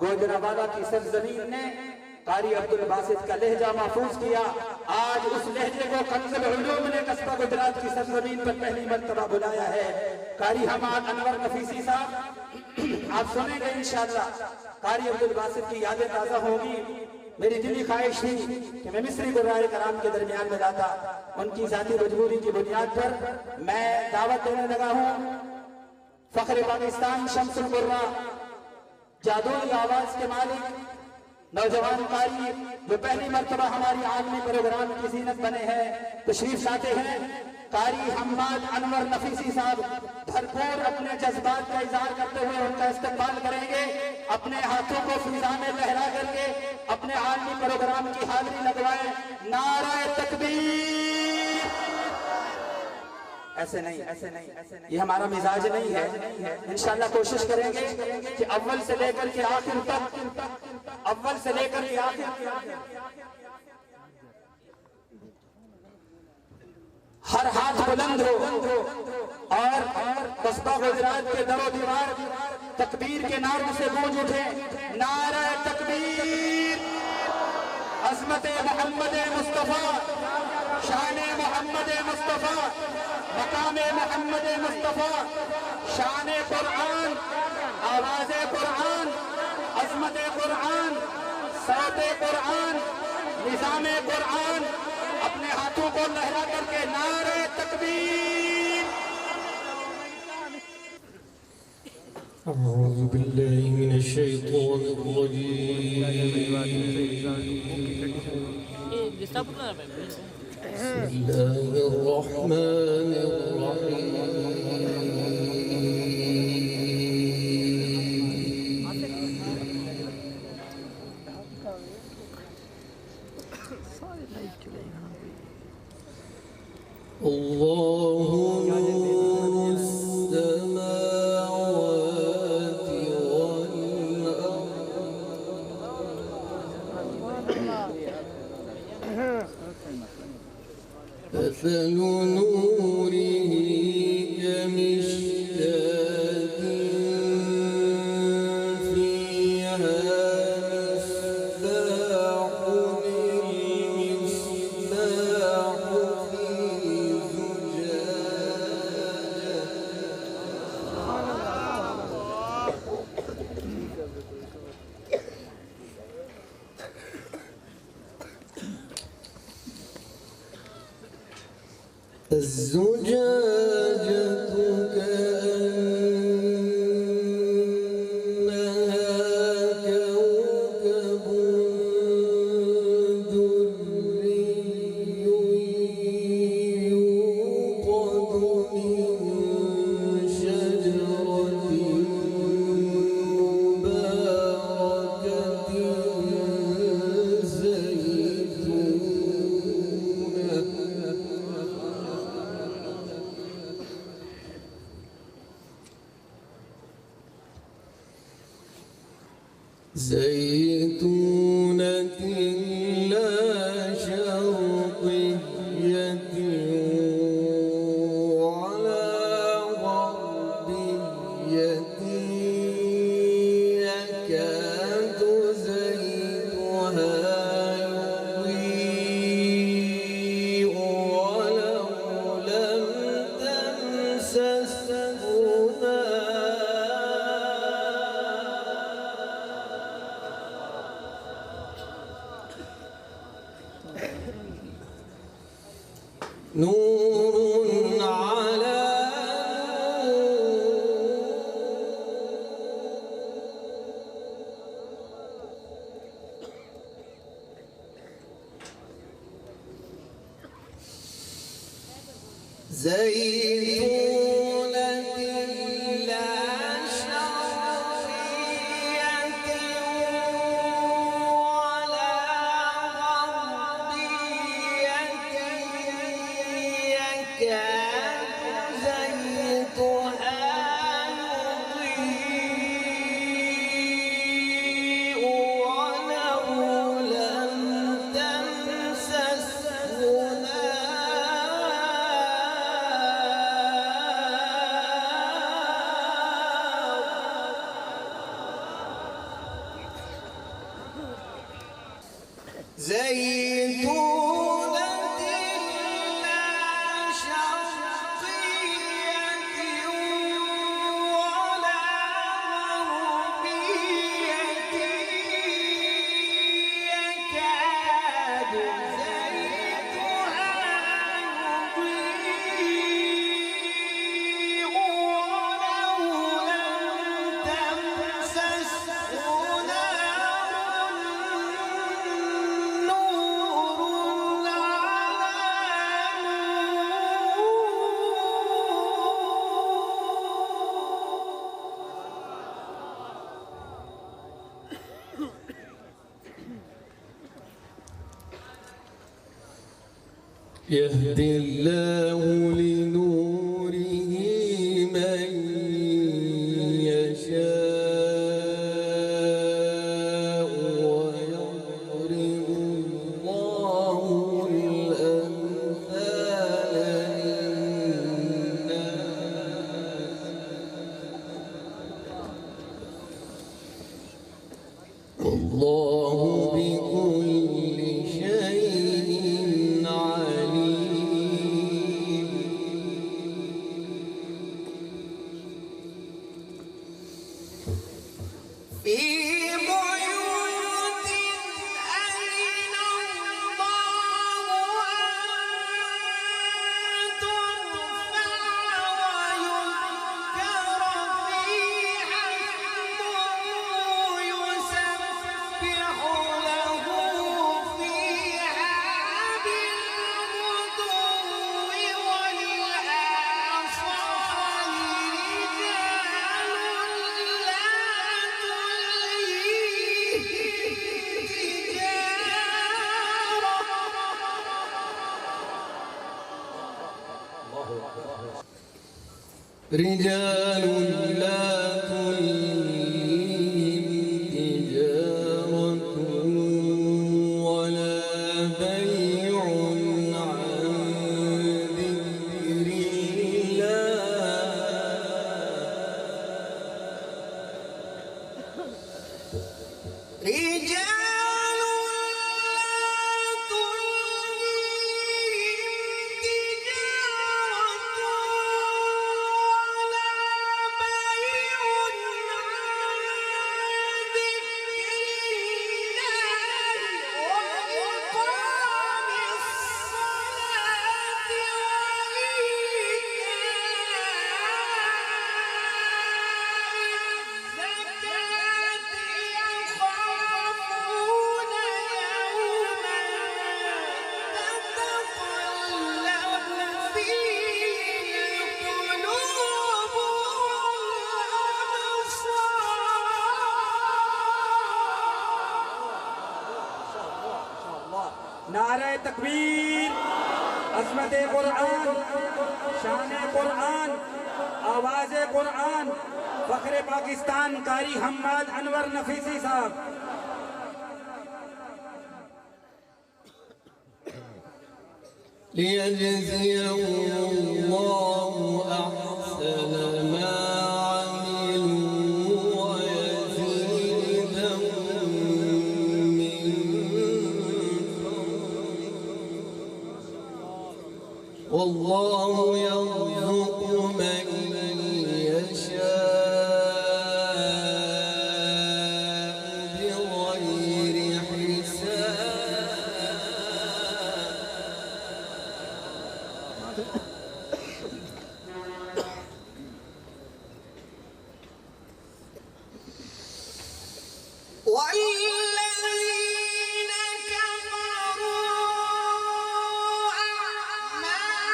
गोजरावाला की सरजमीन ने कारी अब्दुल बासित का लहजा महफूज किया। आज उस लहजे को कंज़ुल उलूम ने कस्बा गुजरात की सरजमीन पर पहली मर्तबा बुलाया है। कारी हमाद अनवर नफीसी साहब आप सुनेंगे इंशाअल्लाह। कारी अब्दुल बासित की यादें ताज़ा होंगी। मेरी दिली ख्वाहिश थी कि मैं मिस्री कुर्राए कराम के दरमियान में जाता। उनकी जाती मजबूरी की बुनियाद पर मैं दावत देने लगा हूँ। फख्र पाकिस्तान शम्सुल कुर्रा, जादुई आवाज के मालिक, नौजवान कारी जो पहली मर्तबा हमारी आलमी प्रोग्राम की जीनत बने हैं, तशरीफ लाते हैं। कारी हम्माद अनवर नफीसी साहब भरपूर अपने जज्बात का इजहार करते हुए उनका इस्तकबाल करेंगे। अपने हाथों को फिजा में लहरा करके अपने आलमी प्रोग्राम की हाजिरी लगवाएं। नारा तकबीर। ऐसे नहीं, ऐसे नहीं, ऐसे नहीं, ये हमारा मिजाज नहीं है। इंशाअल्लाह कोशिश करेंगे कि अव्वल से लेकर के आखिर तक, अव्वल से लेकर के आखिर हर हाथ बुलंद हो और कस्बा गुजरात के दरो दीवार तकबीर के नारों से गूंज उठे। नारा तकबीर। अज़मत मोहम्मद मुस्तफा, शान मोहम्मद मुस्तफा, मकाम मोहम्मद मुस्तफा, शान कुरान, आवाज कुरान, अज़मत कुरान, सौत कुरान, निज़ाम कुरान। अपने हाथों को लहरा करके नारे तकबीर। अऊज़ु बिल्लाहि मिनश शैतानिर रजीम। बिस्मिल्लाहिर रहमानिर रहीम। अल्लाहु नूरुस समावाति वल अर्द मथलु नूरिही कमिश्कातिन फ़ीहा मिस्बाहुल मिस्बाहु फ़ी الزجاجة كأنها كوكب دري يوقد من شجرة مباركة زيتونة لا شرقية ولا غربية يكاد زيتها يضيء ولو لم تمسسه نور على زيتونة لا شرقية ولا غربية يكاد زيتها يضيء ولو لم تمسسه نار يهدي الله لنوره من يشاء ويضرب الله الأمثال للناس والله بكل شيء عليم. في بيوت أذن الله أن ترفع ويذكر فيها اسمه يسبح له فيها بالغدو والآصال رجال لا تلهيهم تجارة ولا بيع عن ذكر الله رجال لا تلهيهم تجارة ولا بيع عن ذكر الله وإقام الصلاة नारे तकबीर, अज़मत कुरान, शान कुरान, आवाज़ कुरान, फ़ख्र पाकिस्तान कारी हम्माद अनवर नफीसी साहब। ليجزيهم الله أحسن ما عملوا ويزيدهم من فضله والله يرزق من يشاء بغير حساب. والذين كفروا أعمالهم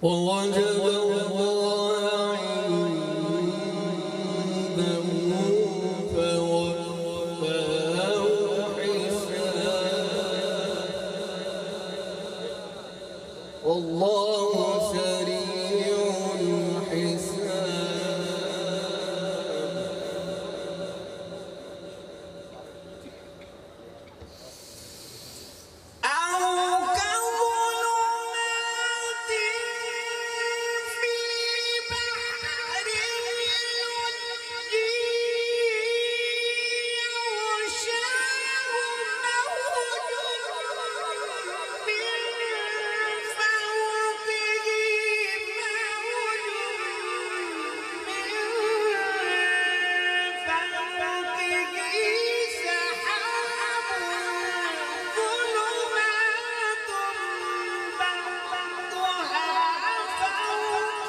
ووجد الله عنده فوفاه حسابه والله سريع الحساب. أو كظلمات في بحر لجي يغشاه موج من فوقه موج من فوقه سحاب ظلمات بعضها فوق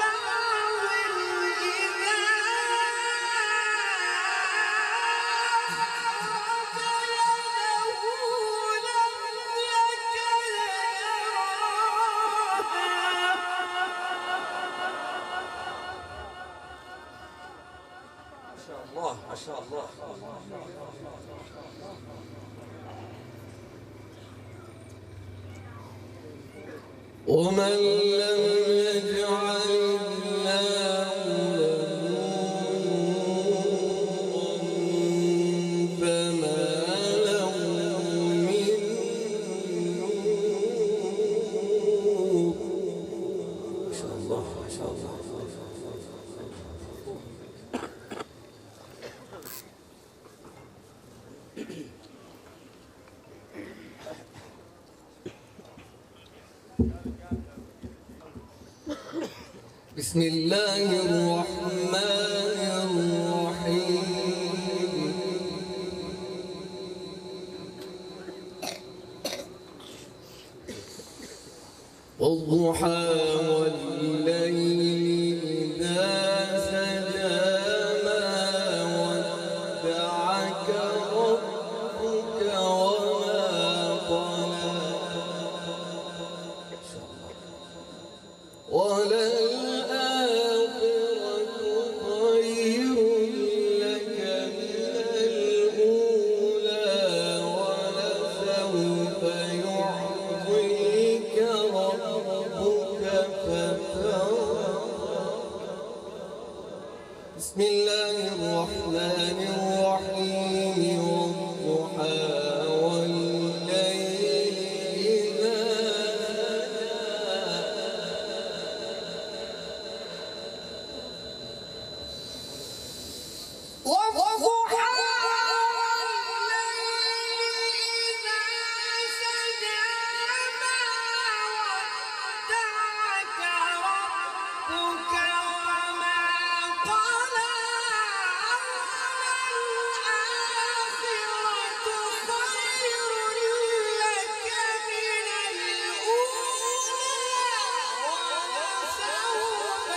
بعض إذا ما شاء الله. ومن لم يجعل الله له نورا فما له من نور. ما شاء الله ما شاء الله. بسم الله الرحمن الرحيم. والضحى والليل إذا سجى ما ودعك ربك وما قلى وللآخرة خير لك من الأولى ولسوف يعطيك ربك فترضى. بسم الله الرحمن الرحيم. والضحى والليل إذا والضحى والليل إذا سجى ما ودعك ربك وما قلى وللآخرة خير لك من الأولى ولسوف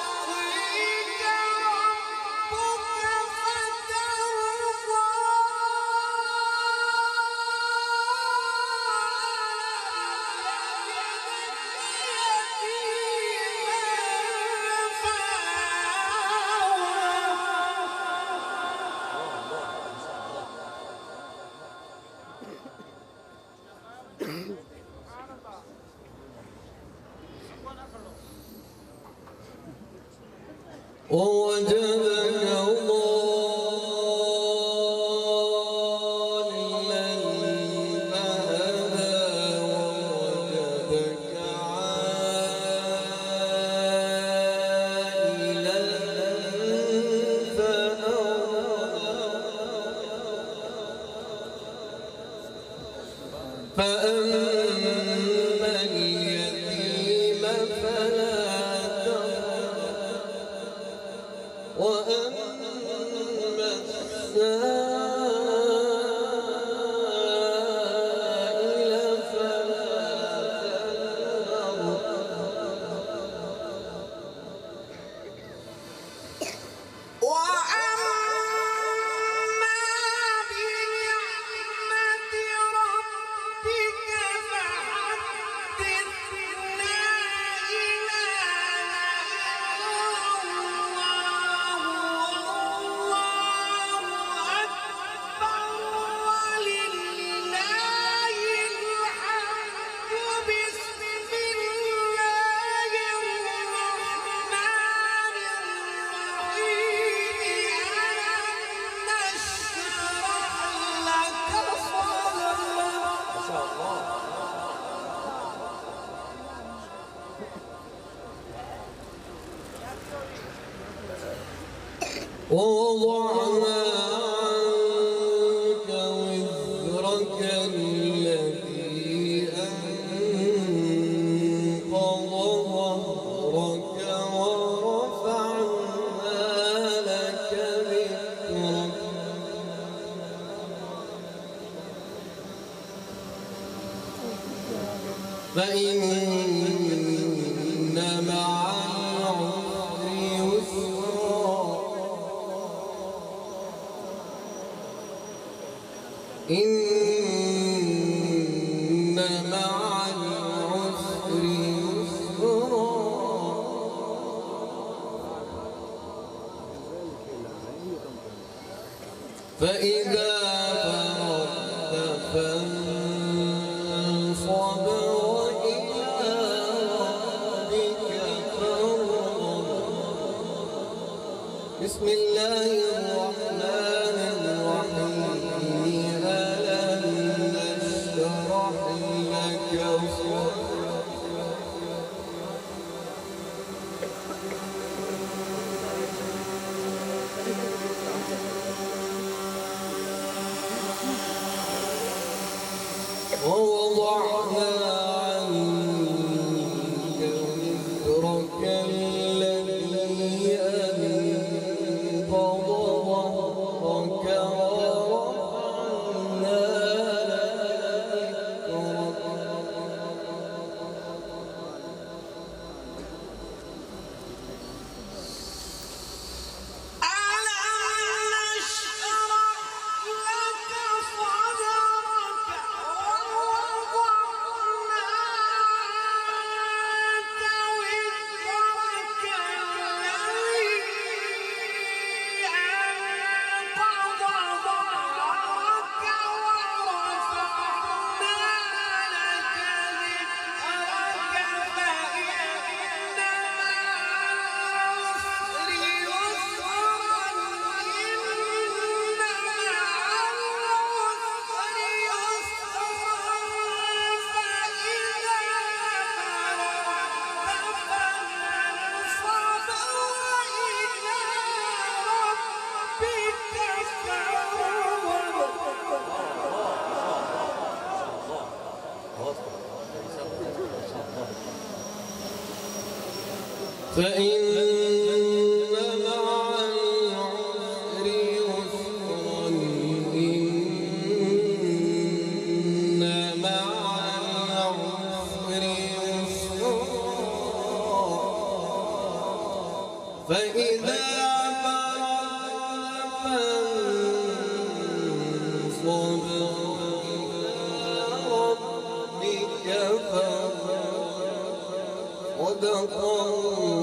يعطيك ربك فترضى. ووجدك ضالا فهدى ووجدك عائلا فأما اليتيم فلا تقهر وأما السائل فلا تنهر. وأما بنعمة ربك ووضعنا عنك وزرك الذي أنقض ظهرك ورفعنا لك ذكرك فإن مع العسر يسرا إن مع العسر يسرا فإذا فرغت فانصب وإلى ربك فارغب بسم الله الرحمن الرحيم ألم نشرح لك صدرك ووضعنا عنك وزرك الذي أنقض ظهرك ورفعنا لك فإن مع العسر يسرا إن مع العسر يسرا فإذا فرغت فانصب إلى ربك فارغب صدق الله